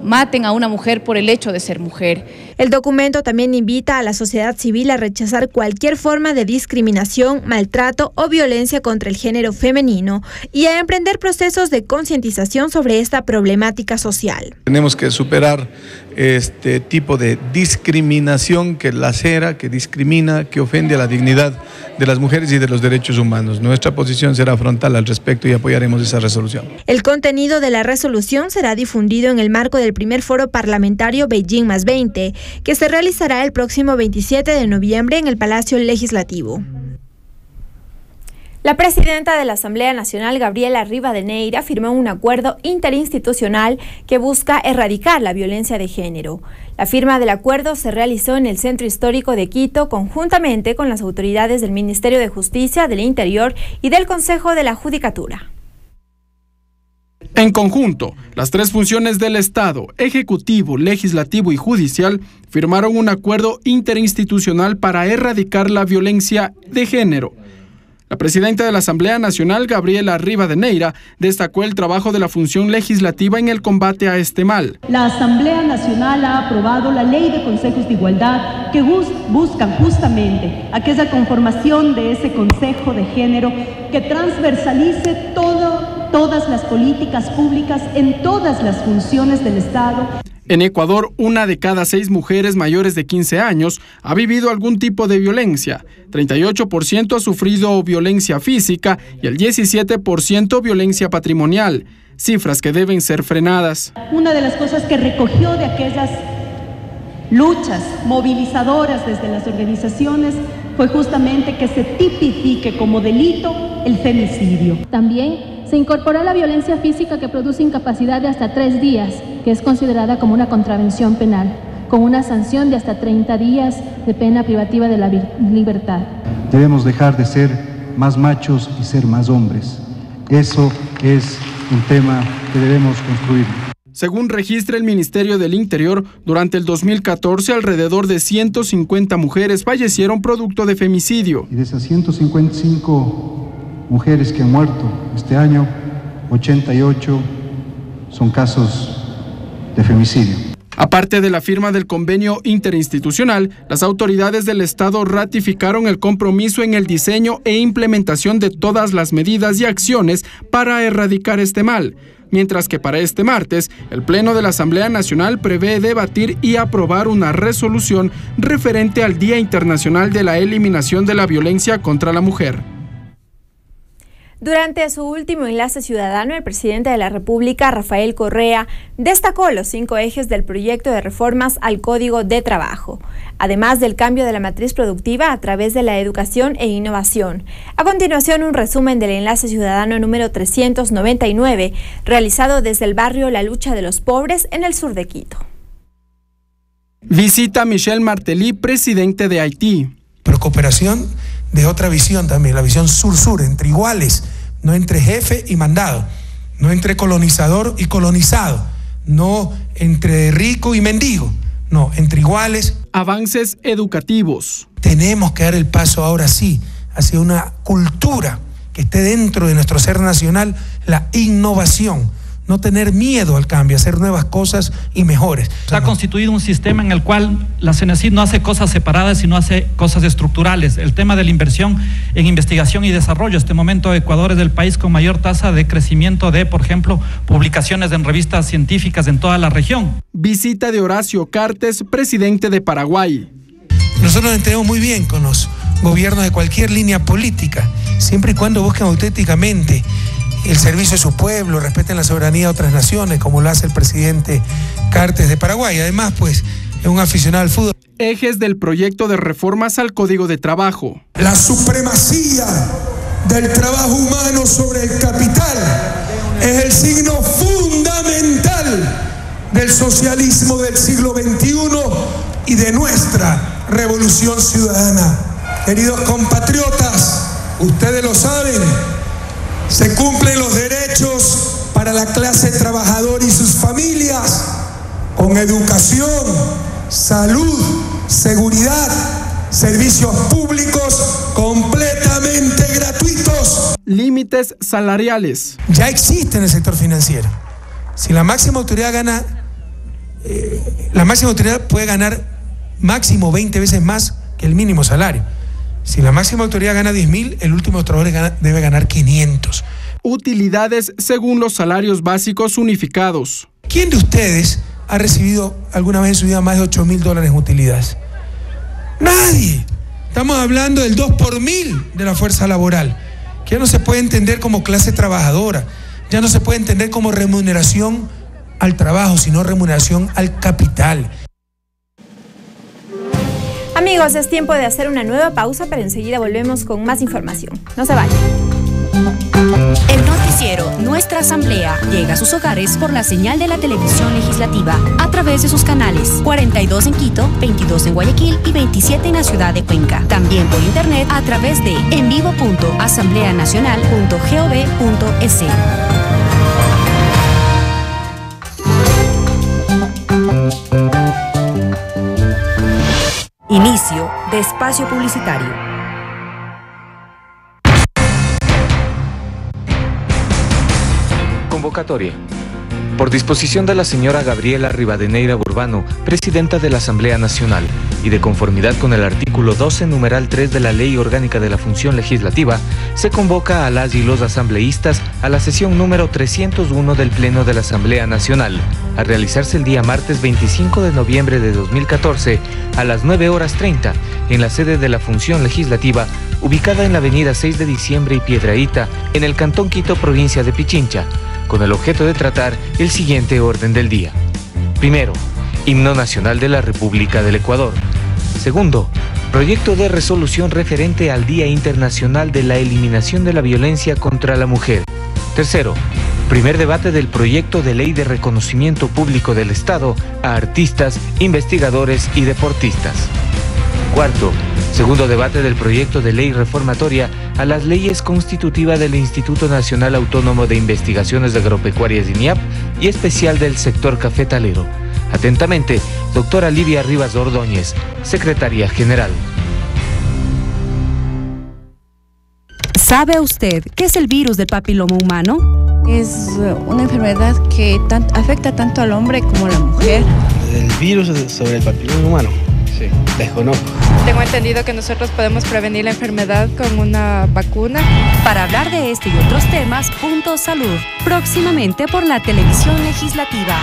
maten a una mujer por el hecho de ser mujer. El documento también invita a la sociedad civil a rechazar cualquier forma de discriminación, maltrato o violencia contra el género femenino y a emprender procesos de concientización sobre esta problemática social. Tenemos que superar este tipo de discriminación que lacera, que discrimina, que ofende a la dignidad de las mujeres y de los derechos humanos. Nuestra posición será frontal al respecto y apoyaremos esa resolución. El contenido de la resolución será difundido en el marco del primer foro parlamentario Beijing +20, que se realizará el próximo 27 de noviembre en el Palacio Legislativo. La presidenta de la Asamblea Nacional, Gabriela Rivadeneira, firmó un acuerdo interinstitucional que busca erradicar la violencia de género. La firma del acuerdo se realizó en el Centro Histórico de Quito conjuntamente con las autoridades del Ministerio de Justicia, del Interior y del Consejo de la Judicatura. En conjunto, las tres funciones del Estado, Ejecutivo, Legislativo y Judicial, firmaron un acuerdo interinstitucional para erradicar la violencia de género. La presidenta de la Asamblea Nacional, Gabriela Rivadeneira, destacó el trabajo de la función legislativa en el combate a este mal. La Asamblea Nacional ha aprobado la Ley de Consejos de Igualdad que buscan justamente aquella conformación de ese Consejo de Género que transversalice todas las políticas públicas en todas las funciones del Estado. En Ecuador, 1 de cada 6 mujeres mayores de 15 años ha vivido algún tipo de violencia. 38% ha sufrido violencia física y el 17% violencia patrimonial, cifras que deben ser frenadas. Una de las cosas que recogió de aquellas luchas movilizadoras desde las organizaciones fue justamente que se tipifique como delito el femicidio. También se incorporó la violencia física que produce incapacidad de hasta 3 días, que es considerada como una contravención penal, con una sanción de hasta 30 días de pena privativa de la libertad. Debemos dejar de ser más machos y ser más hombres. Eso es un tema que debemos construir. Según registra el Ministerio del Interior, durante el 2014 alrededor de 150 mujeres fallecieron producto de femicidio. Y de esas 155 mujeres que han muerto este año, 88 son casos de femicidio. Aparte de la firma del convenio interinstitucional, las autoridades del Estado ratificaron el compromiso en el diseño e implementación de todas las medidas y acciones para erradicar este mal. Mientras que para este martes, el Pleno de la Asamblea Nacional prevé debatir y aprobar una resolución referente al Día Internacional de la Eliminación de la Violencia contra la Mujer. Durante su último enlace ciudadano, el presidente de la República, Rafael Correa, destacó los 5 ejes del proyecto de reformas al Código de Trabajo, además del cambio de la matriz productiva a través de la educación e innovación. A continuación, un resumen del enlace ciudadano número 399, realizado desde el barrio La Lucha de los Pobres, en el sur de Quito. Visita Michel Martelly, presidente de Haití. Pero cooperación de otra visión también, la visión sur-sur, entre iguales, no entre jefe y mandado, no entre colonizador y colonizado, no entre rico y mendigo, no, entre iguales. Avances educativos. Tenemos que dar el paso ahora sí hacia una cultura que esté dentro de nuestro ser nacional, la innovación. No tener miedo al cambio, hacer nuevas cosas y mejores. Se ha constituido un sistema en el cual la CENESID no hace cosas separadas, sino hace cosas estructurales. El tema de la inversión en investigación y desarrollo. Este momento Ecuador es el país con mayor tasa de crecimiento de, por ejemplo, publicaciones en revistas científicas en toda la región. Visita de Horacio Cartes, presidente de Paraguay. Nosotros nos entendemos muy bien con los gobiernos de cualquier línea política, siempre y cuando busquen auténticamente el servicio de su pueblo, respeten la soberanía de otras naciones, como lo hace el presidente Cartes de Paraguay. Además, pues, es un aficionado al fútbol. Ejes del proyecto de reformas al Código de Trabajo. La supremacía del trabajo humano sobre el capital es el signo fundamental del socialismo del siglo XXI y de nuestra revolución ciudadana. Queridos compatriotas, ustedes lo saben, se cumplen los derechos para la clase trabajadora y sus familias con educación, salud, seguridad, servicios públicos completamente gratuitos. Límites salariales. Ya existe en el sector financiero. Si la máxima autoridad gana, la máxima autoridad puede ganar máximo 20 veces más que el mínimo salario. Si la máxima autoridad gana 10.000, el último trabajador debe ganar 500. Utilidades según los salarios básicos unificados. ¿Quién de ustedes ha recibido alguna vez en su vida más de $8.000 en utilidades? Nadie. Estamos hablando del 2 por 1.000 de la fuerza laboral, que ya no se puede entender como clase trabajadora, ya no se puede entender como remuneración al trabajo, sino remuneración al capital. Amigos, es tiempo de hacer una nueva pausa, pero enseguida volvemos con más información. No se vayan. El noticiero Nuestra Asamblea llega a sus hogares por la señal de la televisión legislativa a través de sus canales 42 en Quito, 22 en Guayaquil y 27 en la ciudad de Cuenca. También por internet a través de envivo.asambleanacional.gov.es. Inicio de espacio publicitario. Convocatoria. Por disposición de la señora Gabriela Rivadeneira Burbano, presidenta de la Asamblea Nacional, y de conformidad con el artículo 12, numeral 3 de la Ley Orgánica de la Función Legislativa, se convoca a las y los asambleístas a la sesión número 301 del Pleno de la Asamblea Nacional, a realizarse el día martes 25 de noviembre de 2014 a las 9:30 en la sede de la Función Legislativa, ubicada en la avenida 6 de Diciembre y Piedrahíta, en el Cantón Quito, provincia de Pichincha, con el objeto de tratar el siguiente orden del día. Primero, Himno Nacional de la República del Ecuador. Segundo, proyecto de resolución referente al Día Internacional de la Eliminación de la Violencia contra la Mujer. Tercero, primer debate del proyecto de ley de reconocimiento público del Estado a artistas, investigadores y deportistas. Cuarto, segundo debate del proyecto de ley reformatoria a las leyes constitutivas del Instituto Nacional Autónomo de Investigaciones Agropecuarias INIAP y especial del sector cafetalero. Atentamente, doctora Livia Rivas Ordóñez, secretaria general. ¿Sabe usted qué es el virus del papiloma humano? Es una enfermedad que afecta tanto al hombre como a la mujer. El virus sobre el papiloma humano, sí, desconozco. Tengo entendido que nosotros podemos prevenir la enfermedad con una vacuna. Para hablar de este y otros temas, Punto Salud, próximamente por la televisión legislativa.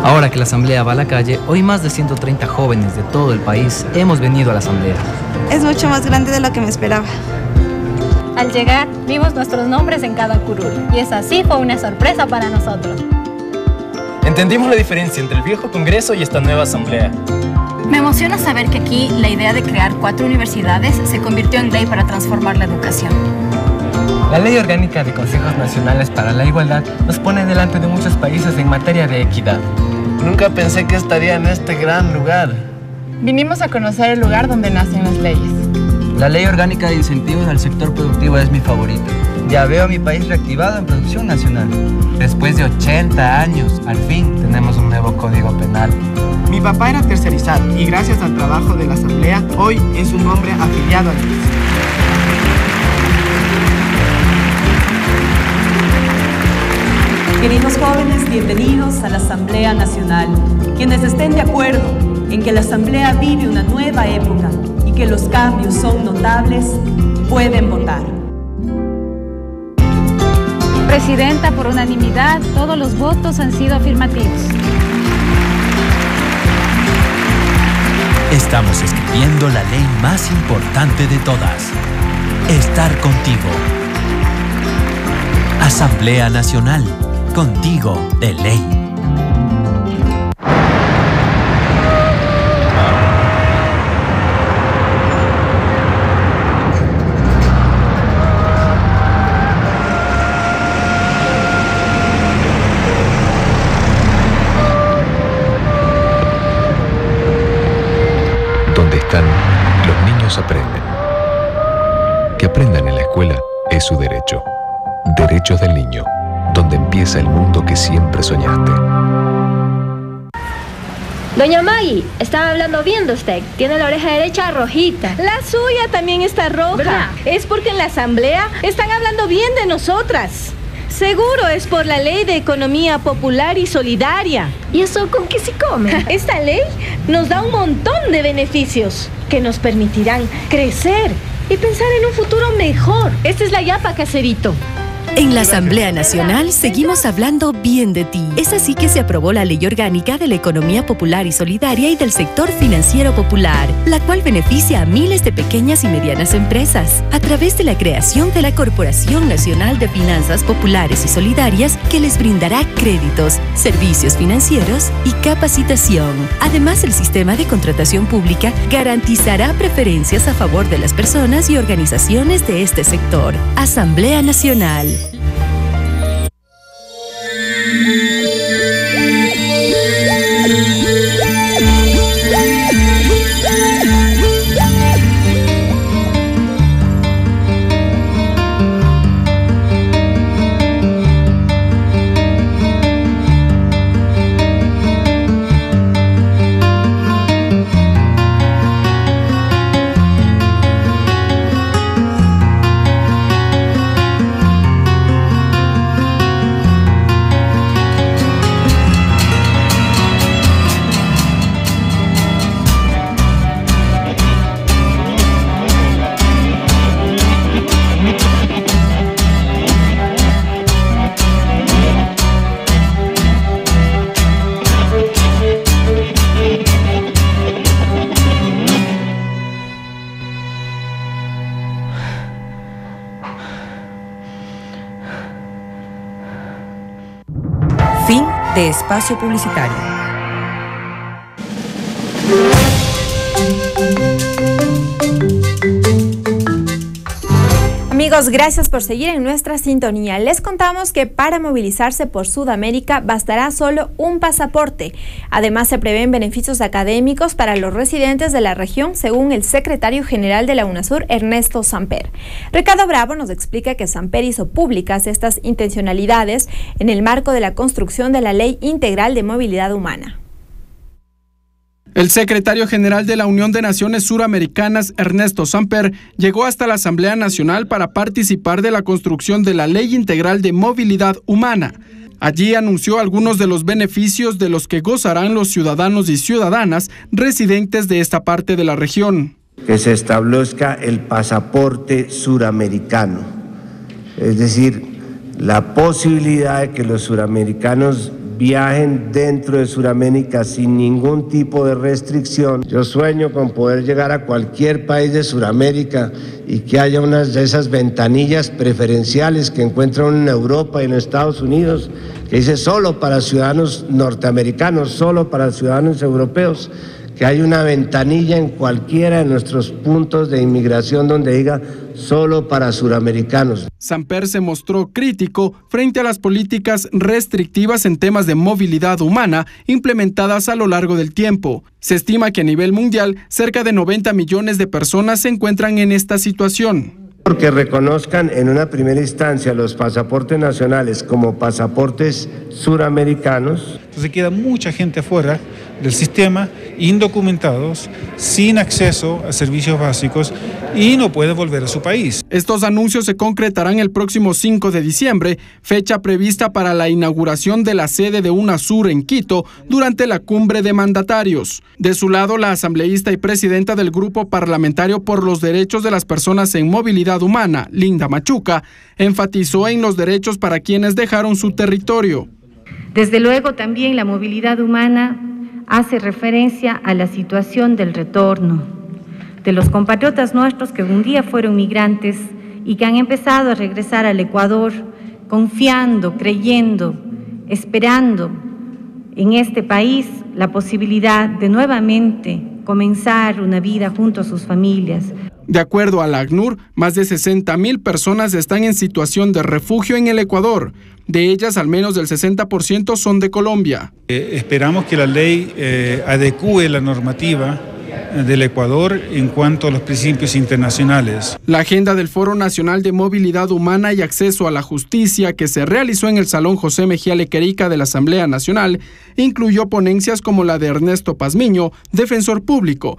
Ahora que la Asamblea va a la calle, hoy más de 130 jóvenes de todo el país hemos venido a la Asamblea. Es mucho más grande de lo que me esperaba. Al llegar, vimos nuestros nombres en cada curul, y esa sí fue una sorpresa para nosotros. Entendimos la diferencia entre el viejo Congreso y esta nueva Asamblea. Me emociona saber que aquí la idea de crear 4 universidades se convirtió en ley para transformar la educación. La Ley Orgánica de Consejos Nacionales para la Igualdad nos pone delante de muchos países en materia de equidad. Nunca pensé que estaría en este gran lugar. Vinimos a conocer el lugar donde nacen las leyes. La Ley Orgánica de Incentivos al Sector Productivo es mi favorita. Ya veo a mi país reactivado en producción nacional. Después de 80 años, al fin tenemos un nuevo Código Penal. Mi papá era tercerizado y gracias al trabajo de la Asamblea, hoy es un hombre afiliado al MIS. Queridos jóvenes, bienvenidos a la Asamblea Nacional. Quienes estén de acuerdo en que la Asamblea vive una nueva época y que los cambios son notables, pueden votar. Presidenta, por unanimidad, todos los votos han sido afirmativos. Estamos escribiendo la ley más importante de todas. Estar contigo. Asamblea Nacional. Contigo de ley. Donde están, los niños aprenden. Que aprendan en la escuela es su derecho. Derechos del niño. Donde empieza el mundo que siempre soñaste. Doña Maggie, estaba hablando bien de usted. Tiene la oreja derecha rojita. La suya también está roja. ¿Verdad? Es porque en la asamblea están hablando bien de nosotras. Seguro es por la Ley de Economía Popular y Solidaria. ¿Y eso con qué se come? Esta ley nos da un montón de beneficios que nos permitirán crecer y pensar en un futuro mejor. Esta es la yapa, caserito. En la Asamblea Nacional seguimos hablando bien de ti. Es así que se aprobó la Ley Orgánica de la Economía Popular y Solidaria y del Sector Financiero Popular, la cual beneficia a miles de pequeñas y medianas empresas a través de la creación de la Corporación Nacional de Finanzas Populares y Solidarias, que les brindará créditos, servicios financieros y capacitación. Además, el sistema de contratación pública garantizará preferencias a favor de las personas y organizaciones de este sector. Asamblea Nacional. Fin de espacio publicitario. Amigos, gracias por seguir en nuestra sintonía. Les contamos que para movilizarse por Sudamérica bastará solo un pasaporte. Además, se prevén beneficios académicos para los residentes de la región, según el secretario general de la UNASUR, Ernesto Samper. Ricardo Bravo nos explica que Samper hizo públicas estas intencionalidades en el marco de la construcción de la Ley Integral de Movilidad Humana. El secretario general de la Unión de Naciones Suramericanas, Ernesto Samper, llegó hasta la Asamblea Nacional para participar de la construcción de la Ley Integral de Movilidad Humana. Allí anunció algunos de los beneficios de los que gozarán los ciudadanos y ciudadanas residentes de esta parte de la región. Que se establezca el pasaporte suramericano, es decir, la posibilidad de que los suramericanos viajen dentro de Sudamérica sin ningún tipo de restricción. Yo sueño con poder llegar a cualquier país de Sudamérica y que haya unas de esas ventanillas preferenciales que encuentran en Europa y en Estados Unidos, que dice solo para ciudadanos norteamericanos, solo para ciudadanos europeos, que hay una ventanilla en cualquiera de nuestros puntos de inmigración donde diga solo para suramericanos. Samper se mostró crítico frente a las políticas restrictivas en temas de movilidad humana implementadas a lo largo del tiempo. Se estima que a nivel mundial cerca de 90 millones de personas se encuentran en esta situación. Porque reconozcan en una primera instancia los pasaportes nacionales como pasaportes suramericanos. Entonces queda mucha gente afuera del sistema, indocumentados, sin acceso a servicios básicos y no puede volver a su país. Estos anuncios se concretarán el próximo 5 de diciembre, fecha prevista para la inauguración de la sede de UNASUR en Quito durante la cumbre de mandatarios. De su lado, la asambleísta y presidenta del Grupo Parlamentario por los Derechos de las Personas en Movilidad Humana, Linda Machuca, enfatizó en los derechos para quienes dejaron su territorio. Desde luego, también la movilidad humana hace referencia a la situación del retorno de los compatriotas nuestros que un día fueron migrantes y que han empezado a regresar al Ecuador confiando, creyendo, esperando en este país la posibilidad de nuevamente comenzar una vida junto a sus familias. De acuerdo a la ACNUR, más de 60,000 personas están en situación de refugio en el Ecuador. De ellas, al menos del 60% son de Colombia. Esperamos que la ley adecúe la normativa del Ecuador en cuanto a los principios internacionales. La agenda del Foro Nacional de Movilidad Humana y Acceso a la Justicia, que se realizó en el Salón José Mejía Lequerica de la Asamblea Nacional, incluyó ponencias como la de Ernesto Pazmiño, defensor público.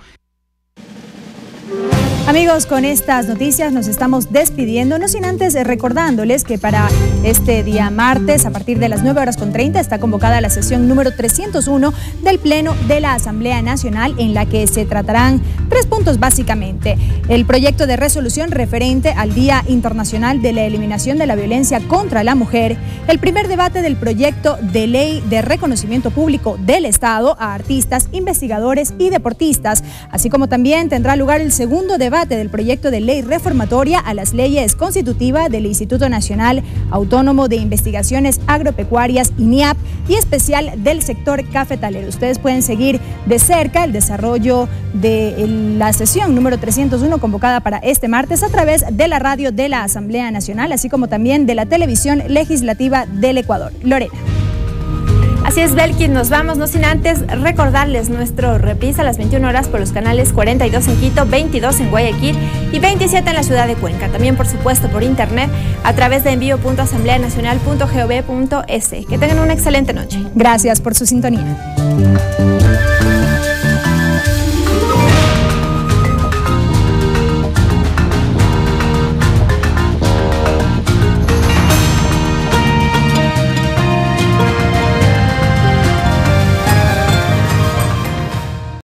Amigos, con estas noticias nos estamos despidiendo, no sin antes recordándoles que para este día martes, a partir de las 9:30, está convocada la sesión número 301 del Pleno de la Asamblea Nacional, en la que se tratarán 3 puntos básicamente. El proyecto de resolución referente al Día Internacional de la Eliminación de la Violencia contra la Mujer, el primer debate del proyecto de ley de reconocimiento público del Estado a artistas, investigadores y deportistas, así como también tendrá lugar el segundo debate del proyecto de ley reformatoria a las leyes constitutivas del Instituto Nacional Autónomo de Investigaciones Agropecuarias, INIAP, y especial del sector cafetalero. Ustedes pueden seguir de cerca el desarrollo de la sesión número 301 convocada para este martes a través de la radio de la Asamblea Nacional, así como también de la televisión legislativa del Ecuador. Lorena. Así es, Belkis, nos vamos, no sin antes recordarles nuestro reprise a las 21 horas por los canales 42 en Quito, 22 en Guayaquil y 27 en la ciudad de Cuenca. También, por supuesto, por internet a través de envío.asambleanacional.gov.es. Que tengan una excelente noche. Gracias por su sintonía.